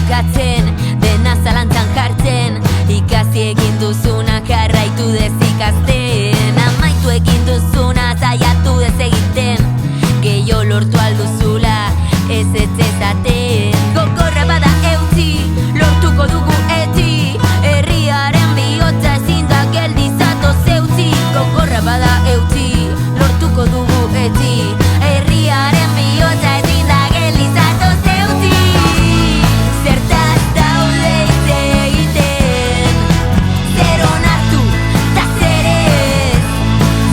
bukatzen, dena zalantzan jartzen. Ikasi egin duzuna jarraitu dezikasten, amaitu egin duzuna zaiatu dezegiten. Gehiago lortu alduzula ez ezaten. Gogorra bada eutzi, lortuko dugu eti. Herriaren bihotza ezin da geldi zatoz eutzi. Gogorra bada eutzi, lortuko dugu eti. Herriaren bihotza ezin da geldi zatoz eutzi. Zertaz daude hitz egiten, zer onartu ta zer ez.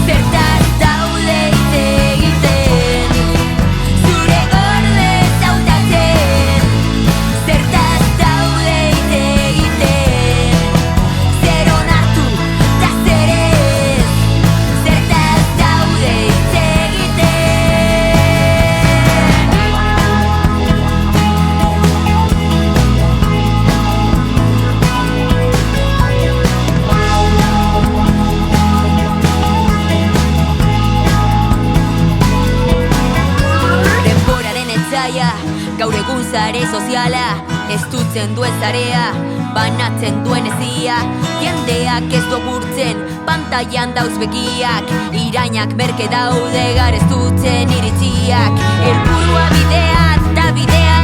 Zertaz daude hitz egiten, zure ordez hautatzen. Zertaz daude hitz egiten, zer onartu ta zer ez. Zertaz daude hitz egiten. Denboraren etzaia, gaur egun zare soziala, estutzen duen zarea, banatzen duen ezia. Jendeak ez dogurtzen, pantailan dauz begiak, irainak merke daude gareztutzen iritziak. Helburua bidea eta bidea